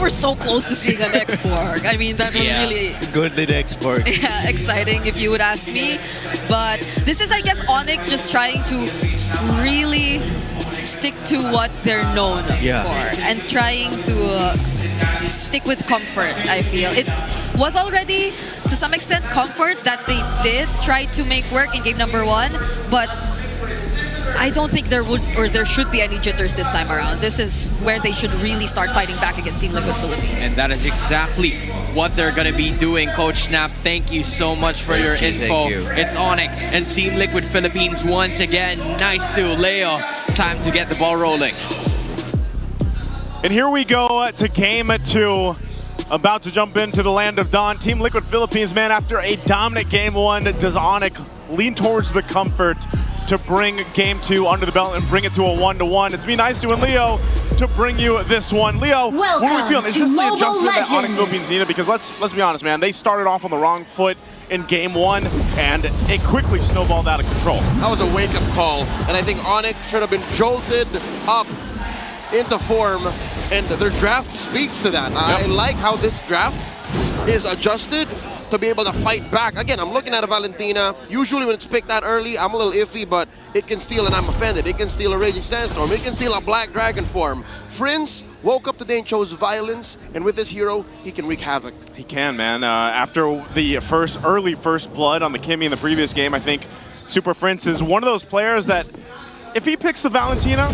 were so close to seeing an export. I mean, that was really good lead export. Yeah, exciting if you would ask me. But this is, I guess, Onic just trying to really stick to what they're known for and trying to stick with comfort, I feel. It was already, to some extent, comfort that they did try to make work in game number 1, but I don't think there would or there should be any jitters this time around. This is where they should really start fighting back against Team Liquid Philippines. And that is exactly what they're going to be doing. Coach Snap, thank you so much for your info. It's Onic and Team Liquid Philippines once again. Nice to Leo. Time to get the ball rolling. And here we go to game 2. About to jump into the land of dawn. Team Liquid Philippines, man, after a dominant game 1, does Onic lean towards the comfort to bring game 2 under the belt and bring it to a 1-1. It's me, Nice to, and Leo to bring you this one. Leo, what are we feeling? Is this the adjustment that Onic Philippines needed? Because let's be honest, man, they started off on the wrong foot in game 1, and it quickly snowballed out of control. That was a wake-up call, and I think Onic should have been jolted up into form, and their draft speaks to that. I like how this draft is adjusted to be able to fight back. Again, I'm looking at a Valentina. Usually when it's picked that early, I'm a little iffy, but it can steal, and I'm offended. It can steal a Raging Sandstorm. It can steal a Black Dragon form. Friends woke up today and chose violence, and with this hero, he can wreak havoc. He can, man. After the early first blood on the Kimmy in the previous game, I think Super Prince is one of those players that if he picks the Valentina,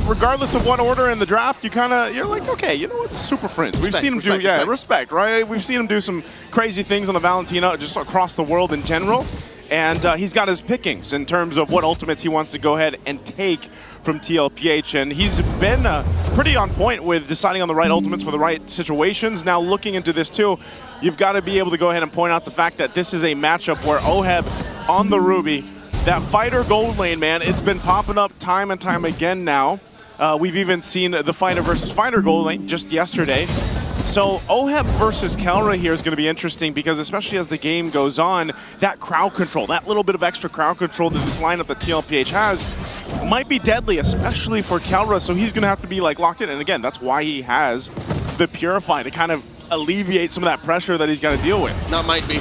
regardless of what order in the draft, you're like, okay, you know what, Super Prince. We've seen him do, respect, right? We've seen him do some crazy things on the Valentina just across the world in general. And he's got his pickings in terms of what ultimates he wants to go ahead and take from Tlph. And he's been pretty on point with deciding on the right ultimates for the right situations. Now looking into this too, you've got to be able to go ahead and point out the fact that this is a matchup where Oheb on the Ruby, that fighter gold lane, man, it's been popping up time and time again now. We've even seen the fighter versus fighter gold lane just yesterday. So Oheb versus Kelra here is going to be interesting because especially as the game goes on, that crowd control, that little bit of extra crowd control that this lineup that Tlph has might be deadly, especially for Kelra. So he's going to have to be like locked in. And again, that's why he has the Purify to kind of alleviate some of that pressure that he's got to deal with. That might be.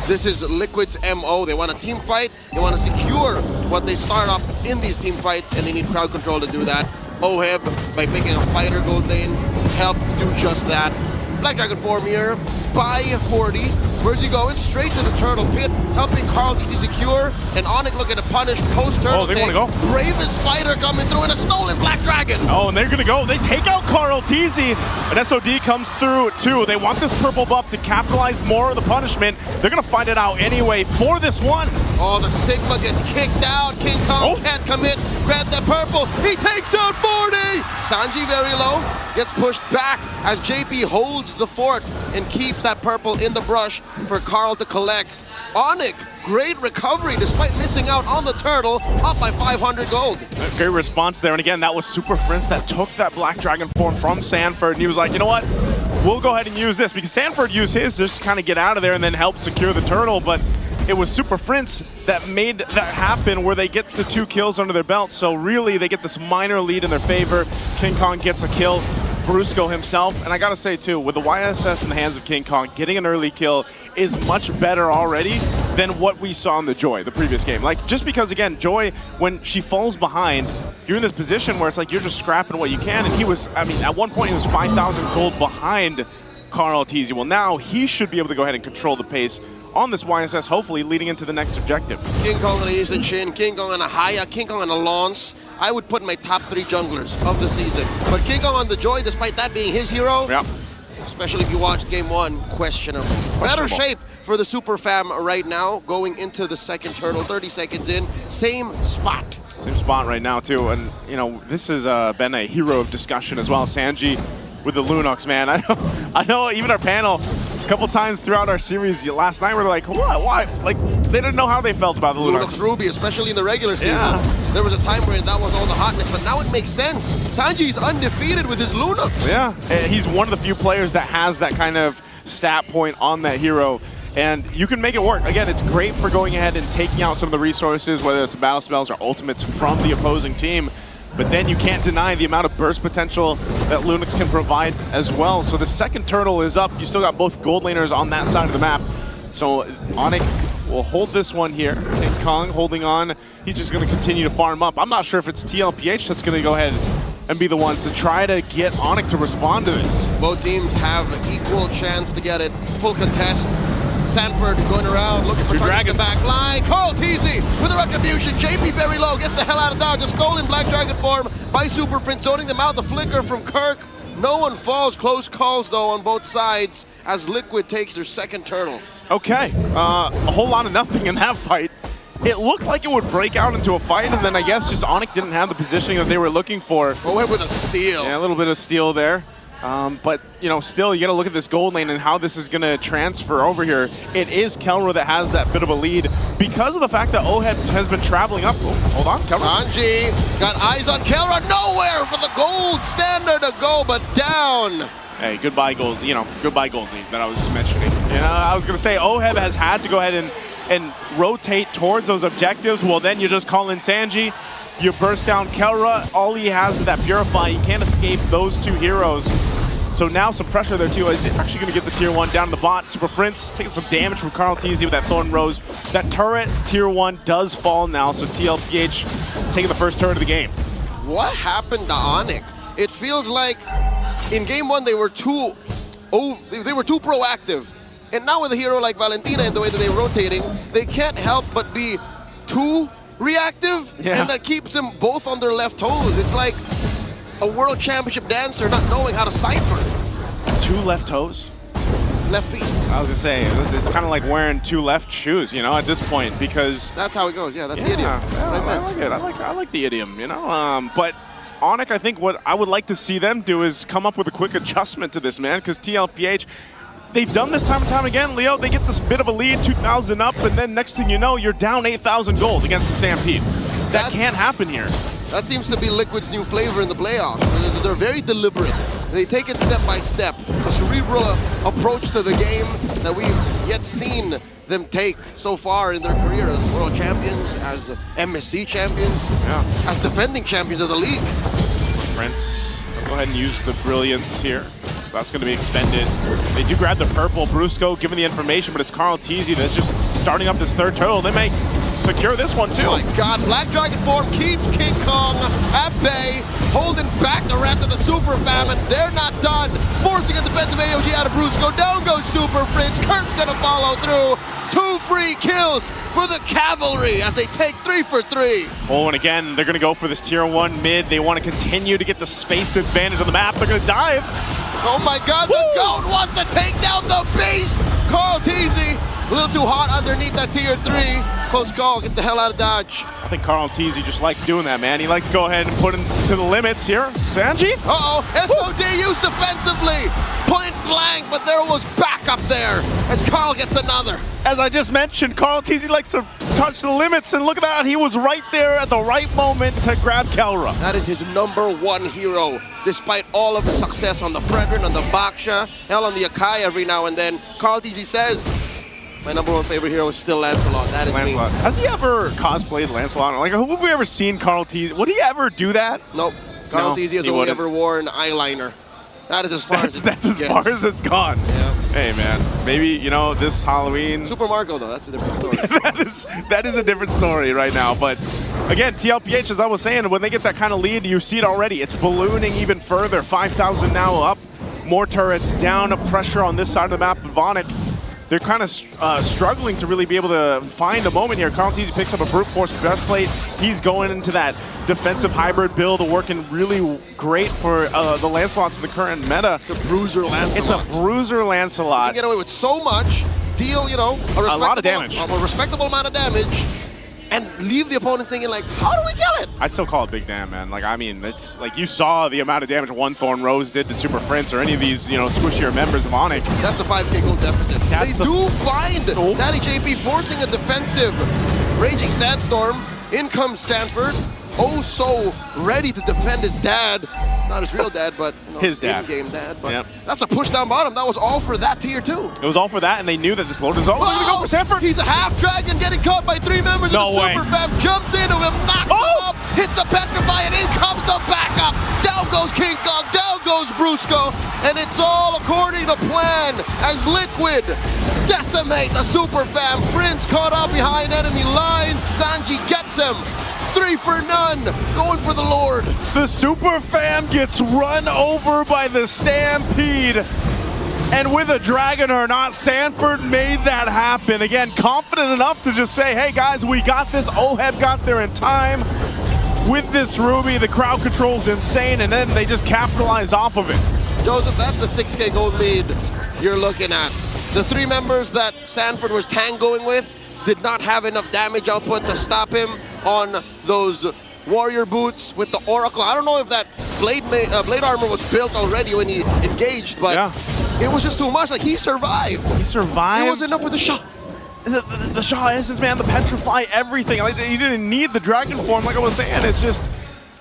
This is Liquid's MO. They want a team fight. They want to secure what they start off in these team fights, and they need crowd control to do that. Oheb, by picking a fighter gold lane, help do just that. Black Dragon form here by 40. Where's he going? Straight to the turtle pit, helping Carl TZ secure, and Onic looking to punish post-turtle. Oh, they want to go. Bravest fighter coming through in a stolen Black Dragon. Oh, and they're going to go. They take out Carl TZ, and SOD comes through too. They want this purple buff to capitalize more of the punishment. They're going to find it out anyway for this one. Oh, the Sigma gets kicked out. King Kong can't commit. Grab the purple. He takes out 40. Sanji very low. Gets pushed back as JP holds the fort and keeps that purple in the brush for Carl to collect. Onic, great recovery despite missing out on the turtle, up by 500 gold. Great response there, and again, that was Super Prince that took that Black Dragon form from Sanford, and he was like, you know what, we'll go ahead and use this, because Sanford used his just to kind of get out of there and then help secure the turtle, but it was Super Prince that made that happen where they get the 2 kills under their belt, so really they get this minor lead in their favor. King Kong gets a kill. Brusco himself, and I gotta say too, with the YSS in the hands of King Kong, getting an early kill is much better already than what we saw in the Joy, the previous game. Like, just because, again, Joy, when she falls behind, you're in this position where it's like you're just scrapping what you can, and he was, I mean, at one point he was 5,000 gold behind Carl TZ. Well, now he should be able to go ahead and control the pace on this YSS, hopefully leading into the next objective. King Kong on a Yizhen Shin, King Kong on a Haya, King Kong on a Lance. I would put my top 3 junglers of the season. But King Kong on the Joy, despite that being his hero, especially if you watched game 1, questionable. Better shape for the Super Fam right now, going into the second turtle, 30 seconds in, same spot. Same spot right now too, and you know, this has been a hero of discussion as well. Sanji with the Lunox, man. I know even our panel, a couple times throughout our series last night, we're like, what? Why? Like, they didn't know how they felt about the Lunox. Ruby, especially in the regular season. There was a time where that was all the hotness, but now it makes sense. Sanji's undefeated with his Lunox. Yeah, and he's one of the few players that has that kind of stat point on that hero. And you can make it work. Again, it's great for going ahead and taking out some of the resources, whether it's battle spells or ultimates from the opposing team. but then you can't deny the amount of burst potential that Lunix can provide as well. So the second turtle is up. You still got both gold laners on that side of the map. So Onic will hold this one here. King Kong holding on. He's just going to continue to farm up. I'm not sure if it's Tlph that's going to go ahead and be the ones to try to get Onic to respond to this. Both teams have equal chance to get it. Full contest. Sanford going around, looking for targets in the back line. Tlph with a retribution. JP very low, gets the hell out of dodge. A stolen Black Dragon form by Super Prince, zoning them out. The flicker from Kirk. No one falls. Close calls, though, on both sides as Liquid takes their second turtle. Okay, a whole lot of nothing in that fight. It looked like it would break out into a fight, and then I guess just Onic didn't have the positioning that they were looking for. Oh, went with a steal. Yeah, a little bit of steal there. But, you know, still, you got to look at this gold lane and how this is going to transfer over here. It is Kelra that has that bit of a lead because of the fact that Oheb has been traveling up. Oh, hold on, Kelra. Anji got eyes on Kelra. Nowhere for the gold standard to go, but down. Hey, goodbye gold, goodbye gold lead that I was mentioning. I was going to say Oheb has had to go ahead and rotate towards those objectives. Well, then you just call in Sanji. You burst down Kelra. All he has is that Purify. He can't escape those two heroes. So now some pressure there too. Is actually going to get the tier 1 down the bot. Super Prince taking some damage from Tlph with that Thorn Rose. That turret, tier 1, does fall now. So Tlph taking the first turret of the game. What happened to Onic? It feels like in game 1 they were too proactive. And now with a hero like Valentina and the way that they're rotating, they can't help but be too reactive, and that keeps them both on their left toes. It's like a world championship dancer not knowing how to cipher. 2 left toes? Left feet. I was gonna say, it's kind of like wearing 2 left shoes, at this point, because... That's how it goes, that's the idiom. I like it, I like the idiom, but Onic, I think what I would like to see them do is come up with a quick adjustment to this, man, because Tlph, they've done this time and time again, Leo. They get this bit of a lead, 2,000 up, and then next thing you know, you're down 8,000 gold against the Stampede. That can't happen here. That seems to be Liquid's new flavor in the playoffs. They're very deliberate. They take it step by step. A cerebral approach to the game that we've yet seen them take so far in their career as world champions, as MSC champions, as defending champions of the league. Prince, go ahead and use the brilliance here. So that's going to be expended. They do grab the purple. Brusco given the information, but it's Tlph that's just starting up this third turtle. They may secure this one too. Oh my God, Black Dragon form keeps King Kong at bay, holding back the rest of the Super Famine. They're not done. Forcing a defensive AOG out of Brusco. Down goes Super Prince. Kurt's going to follow through. 2 free kills for the Cavalry as they take 3 for 3. Oh, and again, they're going to go for this tier 1 mid. They want to continue to get the space advantage on the map. They're going to dive. Oh my God, the GOAT wants to take down the beast. Tlph, a little too hot underneath that tier 3. Close call, get the hell out of dodge. I think Tlph just likes doing that, man. He likes to go ahead and put him to the limits here. Sanji? Uh-oh, SOD used defensively. Point blank, but there was backup there as Carl gets another. As I just mentioned, Tlph likes to touch the limits, and look at that. He was right there at the right moment to grab Kelra. That is his #1 hero, despite all of the success on the Fredrin, on the Baksha, hell on the Akai every now and then. Tlph says, my #1 favorite hero is still Lancelot. That is Lancelot. me. Has he ever cosplayed Lancelot? Like, who have we ever seen Tlph? Would he ever do that? Nope. Tlph has only ever worn eyeliner. That is as far as that's as far as it's gone. Yeah. Hey man, maybe this Halloween. Super Marco though, that's a different story. that is a different story right now. But again, Tlph, as I was saying, when they get that kind of lead, you see it already. It's ballooning even further. 5,000 now up. More turrets down. Pressure on this side of the map. Onic, they're kind of struggling to really be able to find a moment here. Tlph picks up a brute force breastplate. He's going into that defensive hybrid build, working really great for the Lancelots in the current meta. It's a bruiser Lancelot. It's a bruiser Lancelot. You can get away with so much, deal, a lot of damage. A respectable amount of damage, and leave the opponent thinking like, how do we kill it? I'd still call it big damn, man. Like, I mean, it's like you saw the amount of damage one Thorn Rose did to Super Prince or any of these, squishier members of Onic. That's the 5K gold deficit. They do find Natty JP forcing a defensive Raging Sandstorm. In comes Sanford. Oh, so ready to defend his dad. Not his real dad, but his dad. In-game dad. But that's a push down bottom. That was all for that tier 2. It was all for that, and they knew that this load was all. They're going to go for Sanford. He's a half dragon getting caught by 3 members of the Super Fam. Jumps into him, knocks him up. hits the Petrify, and in comes the backup. Down goes King Kong, down goes Brusco, and it's all according to plan as Liquid decimate the Super Fam. Prince caught up behind enemy lines. Sanji gets him. 3 for none, going for the Lord. The Super Fam gets run over by the Stampede. And with a dragon or not, Sanford made that happen. Again, confident enough to just say, hey guys, we got this. Oheb got there in time. With this Ruby, the crowd control's insane, and then they just capitalize off of it. Joseph, that's the 6K gold lead you're looking at. The 3 members that Sanford was tangoing with did not have enough damage output to stop him on those warrior boots with the Oracle. I don't know if that blade armor was built already when he engaged, but it was just too much. Like, he survived. He survived. It was enough with the shot. The Shaw Essence, man, the Petrify, everything. Like, he didn't need the Dragon form, like I was saying. It's just,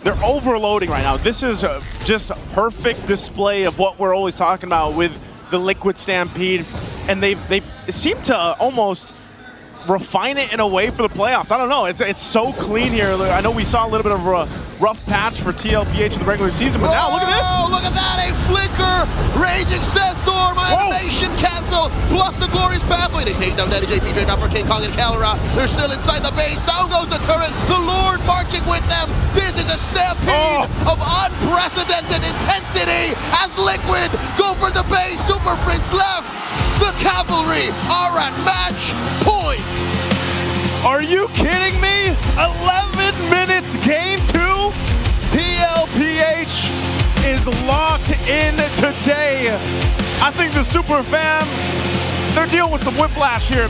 they're overloading right now. This is just a perfect display of what we're always talking about with the Liquid Stampede. And they seem to almost refine it in a way for the playoffs. I don't know. It's so clean here. I know we saw a little bit of a rough patch for Tlph in the regular season, but now look at this. Oh, look at that. A flicker. Raging Sandstorm. Animation cancel. Plus the glorious pathway. They take down Daddy JT straight off for King Kong and Kalra. They're still inside the base. Down goes the turret. The Lord marching with them. This is a stampede of unprecedented intensity as Liquid go for the base. Super Prince left. The Cavalry are at match point. Are you kidding me? 11 minutes game 2? Tlph is locked in today. I think the Super Fam, they're dealing with some whiplash here.